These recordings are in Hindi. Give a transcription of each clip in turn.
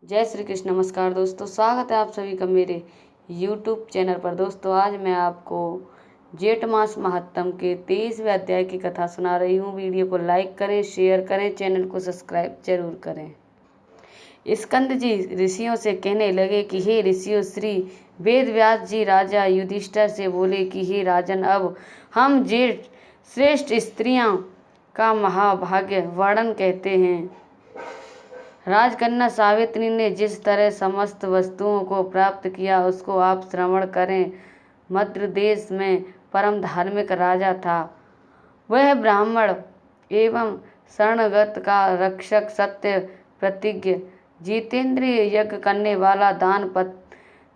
जय श्री कृष्ण। नमस्कार दोस्तों, स्वागत है आप सभी का मेरे YouTube चैनल पर। दोस्तों आज मैं आपको जेठ मास महात्म के 23वें अध्याय की कथा सुना रही हूँ। वीडियो को लाइक करें, शेयर करें, चैनल को सब्सक्राइब जरूर करें। स्कंद जी ऋषियों से कहने लगे कि हे ऋषियों, श्री वेद व्यास जी राजा युधिष्ठिर से बोले कि हे राजन, अब हम जेठ श्रेष्ठ स्त्रियां का महाभाग्य वर्णन कहते हैं। राजकन्या सावित्री ने जिस तरह समस्त वस्तुओं को प्राप्त किया उसको आप श्रवण करें। मद्र देश में परम धार्मिक राजा था। वह ब्राह्मण एवं शरणगत का रक्षक, सत्य प्रतिज्ञ, जितेंद्रिय, यज्ञ करने वाला, दान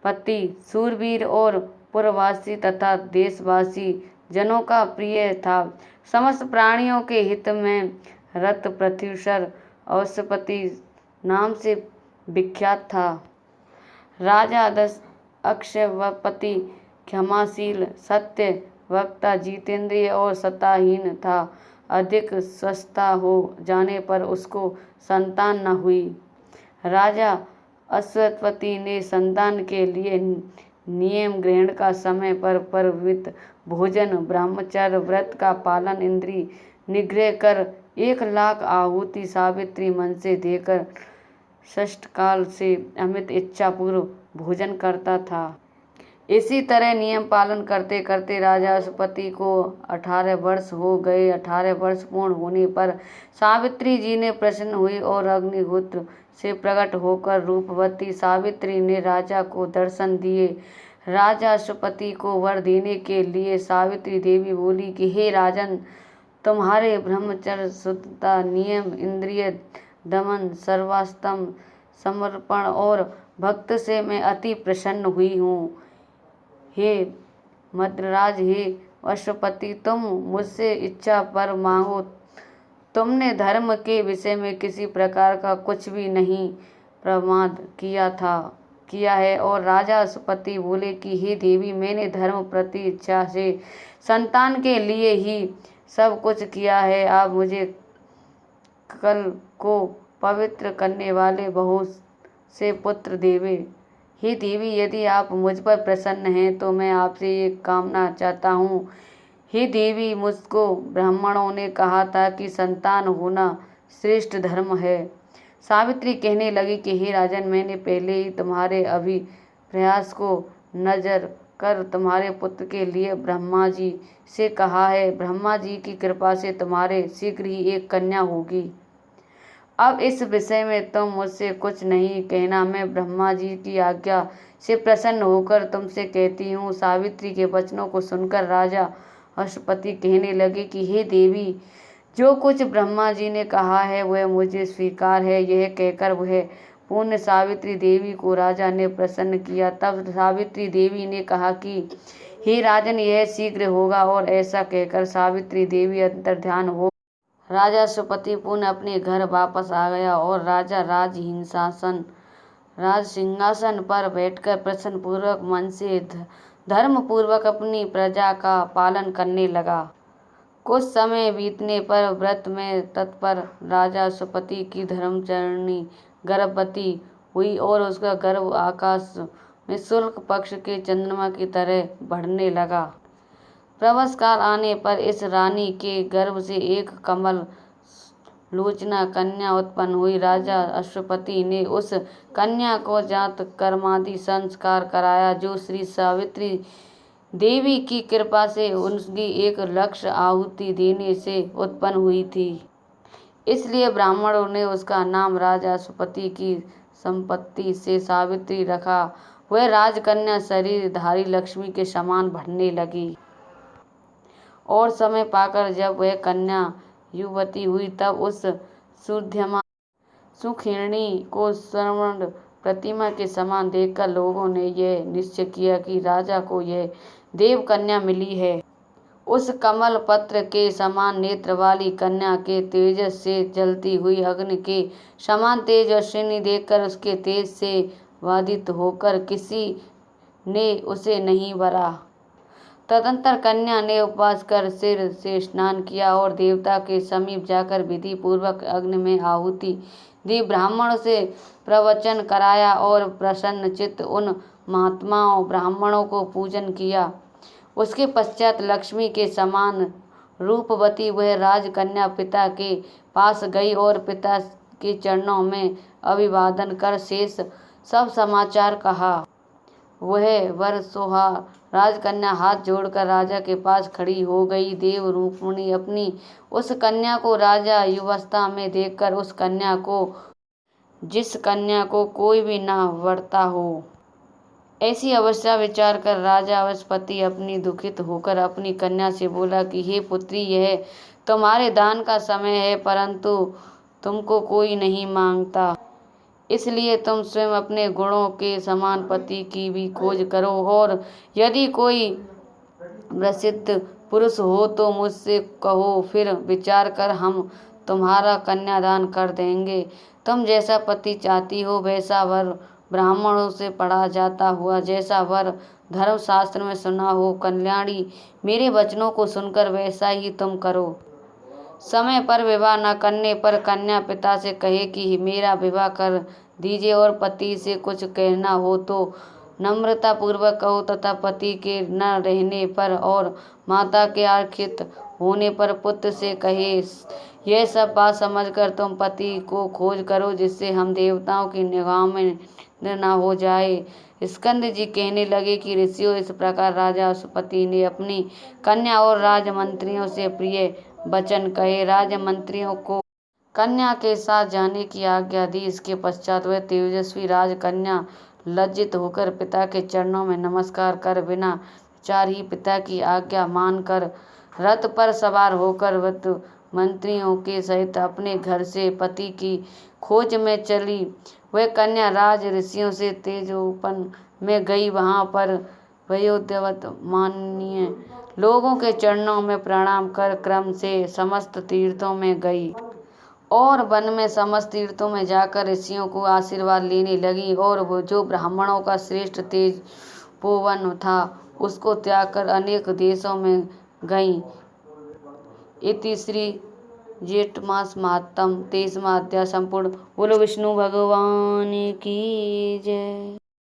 पति, शूरवीर और पुरवासी तथा देशवासी जनों का प्रिय था। समस्त प्राणियों के हित में रत, प्रत्युषर, औषपति नाम से विख्यात था। राजा दश अक्षयपति, क्षमाशील, सत्य वक्ता, जितेंद्रिय और सत्ताहीन था। अधिक स्वस्थता हो जाने पर उसको संतान न हुई। राजा अश्वपति ने संतान के लिए नियम ग्रहण का समय पर पवित्र भोजन, ब्रह्मचर्य व्रत का पालन, इंद्रिय निग्रह कर 1,00,000 आहुति सावित्री मन से देकर षष्ठ काल से अमित इच्छा पूर्व भोजन करता था। इसी तरह नियम पालन करते करते राजा अश्वपति को 18 वर्ष हो गए। 18 वर्ष पूर्ण होने पर सावित्री जी ने प्रसन्न हुई और अग्निहोत्र से प्रकट होकर रूपवती सावित्री ने राजा को दर्शन दिए। राजा अश्वपति को वर देने के लिए सावित्री देवी बोली कि हे राजन, तुम्हारे ब्रह्मचर्य, शुद्धता, नियम, इंद्रिय दमन, सर्वास्तम समर्पण और भक्त से मैं अति प्रसन्न हुई हूँ। हे मद्रराज, हे अश्वपति, तुम मुझसे इच्छा पर मांगो। तुमने धर्म के विषय में किसी प्रकार का कुछ भी नहीं प्रमाद किया है। और राजा अश्वपति बोले कि हे देवी, मैंने धर्म प्रति इच्छा से संतान के लिए ही सब कुछ किया है। आप मुझे कल को पवित्र करने वाले बहुत से पुत्र देवे। हे देवी, यदि आप मुझ पर प्रसन्न हैं तो मैं आपसे एक कामना चाहता हूँ। हे देवी, मुझको ब्राह्मणों ने कहा था कि संतान होना श्रेष्ठ धर्म है। सावित्री कहने लगी कि हे राजन, मैंने पहले ही तुम्हारे अभिप्रयास को नजर कर तुम्हारे पुत्र के लिए ब्रह्मा जी से कहा है। ब्रह्मा जी की कृपा से तुम्हारे शीघ्र ही एक कन्या होगी। अब इस विषय में तुम मुझसे कुछ नहीं कहना। मैं ब्रह्मा जी की आज्ञा से प्रसन्न होकर तुमसे कहती हूँ। सावित्री के वचनों को सुनकर राजा अश्वपति कहने लगे कि हे देवी, जो कुछ ब्रह्मा जी ने कहा है वह मुझे स्वीकार है। यह कहकर वह पुण्य सावित्री देवी को राजा ने प्रसन्न किया। तब सावित्री देवी ने कहा कि हे राजन, यह शीघ्र होगा। और ऐसा कहकर सावित्री देवी अंतर्ध्यान हो राजा अश्वपति पुनः अपने घर वापस आ गया और राजा राज सिंहासन पर बैठकर प्रसन्न पूर्वक मन से धर्म पूर्वक अपनी प्रजा का पालन करने लगा। कुछ समय बीतने पर व्रत में तत्पर राजा अश्वपति की धर्मचरणी गर्भवती हुई और उसका गर्भ आकाश में शुक्ल पक्ष के चंद्रमा की तरह बढ़ने लगा। प्रवस काल आने पर इस रानी के गर्भ से एक कमल लोचना कन्या उत्पन्न हुई। राजा अश्वपति ने उस कन्या को जात कर्मादि संस्कार कराया, जो श्री सावित्री देवी की कृपा से उनकी 1,00,000 आहुति देने से उत्पन्न हुई थी। इसलिए ब्राह्मणों ने उसका नाम राजा अश्वपति की संपत्ति से सावित्री रखा। वह राजकन्या शरीरधारी लक्ष्मी के समान बढ़ने लगी और समय पाकर जब वह कन्या युवती हुई तब उस सुद्यमा सुखिणी को स्वर्ण प्रतिमा के समान देखकर लोगों ने यह निश्चय किया कि राजा को यह देव कन्या मिली है। उस कमल पत्र के समान नेत्र वाली कन्या के तेजस से जलती हुई अग्नि के समान तेजस्विनी देखकर उसके तेज से बाधित होकर किसी ने उसे नहीं वरा। तदंतर कन्या ने उपवास कर सिर से स्नान किया और देवता के समीप जाकर विधि पूर्वक अग्नि में आहुति दी। ब्राह्मणों से प्रवचन कराया और प्रसन्न चित्त उन महात्माओं ब्राह्मणों को पूजन किया। उसके पश्चात लक्ष्मी के समान रूपवती वह राजकन्या पिता के पास गई और पिता के चरणों में अभिवादन कर शेष सब समाचार कहा। वह वर सोहा राजकन्या हाथ जोड़कर राजा के पास खड़ी हो गई। देव रूपमणि अपनी उस कन्या को राजा युवावस्था में देखकर उस कन्या को, जिस कन्या को कोई भी न वरता हो, ऐसी अवस्था विचार कर राजा अवसपति अपनी दुखित होकर अपनी कन्या से बोला कि हे पुत्री, यह तुम्हारे दान का समय है, परंतु तुमको कोई नहीं मांगता, इसलिए तुम स्वयं अपने गुणों के समान पति की भी खोज करो, और यदि कोई प्रसिद्ध पुरुष हो तो मुझसे कहो, फिर विचार कर हम तुम्हारा कन्यादान कर देंगे। तुम जैसा पति चाहती हो वैसा वर ब्राह्मणों से पढ़ा जाता हुआ जैसा वर धर्मशास्त्र में सुना हो। कल्याणी, मेरे वचनों को सुनकर वैसा ही तुम करो। समय पर विवाह न करने पर कन्या पिता से कहे कि मेरा विवाह कर दीजिए, और पति से कुछ कहना हो तो नम्रता पूर्वक कहो, तथा पति के न रहने पर और माता के आर्थिक होने पर पुत्र से कहे। यह सब बात समझकर तुम पति को खोज करो, जिससे हम देवताओं की निगाह में न हो जाए। स्कंद जी कहने लगे कि ऋषियों, इस प्रकार राजा अश्वपति ने अपनी कन्या और राजमंत्रियों से प्रिय वचन कहे। राजमंत्रियों को कन्या के साथ जाने की आज्ञा दी। इसके पश्चात वह तेजस्वी राजकन्या लज्जित होकर पिता के चरणों में नमस्कार कर बिना विचार ही पिता की आज्ञा मानकर रथ पर सवार होकर वृद्ध मंत्रियों के सहित अपने घर से पति की खोज में चली। वह कन्या राज ऋषियों से तेजोपन में गई। वहां पर वयोवृद्ध माननीय लोगों के चरणों में प्रणाम कर क्रम से समस्त तीर्थों में गई और वन में समस्त तीर्थों में जाकर ऋषियों को आशीर्वाद लेने लगी, और वो जो ब्राह्मणों का श्रेष्ठ तेजोवन था उसको त्याग कर अनेक देशों में गईं। इति श्री जेठ मास महात्म 23वां अध्याय संपूर्ण। बोलो विष्णु भगवान की जय।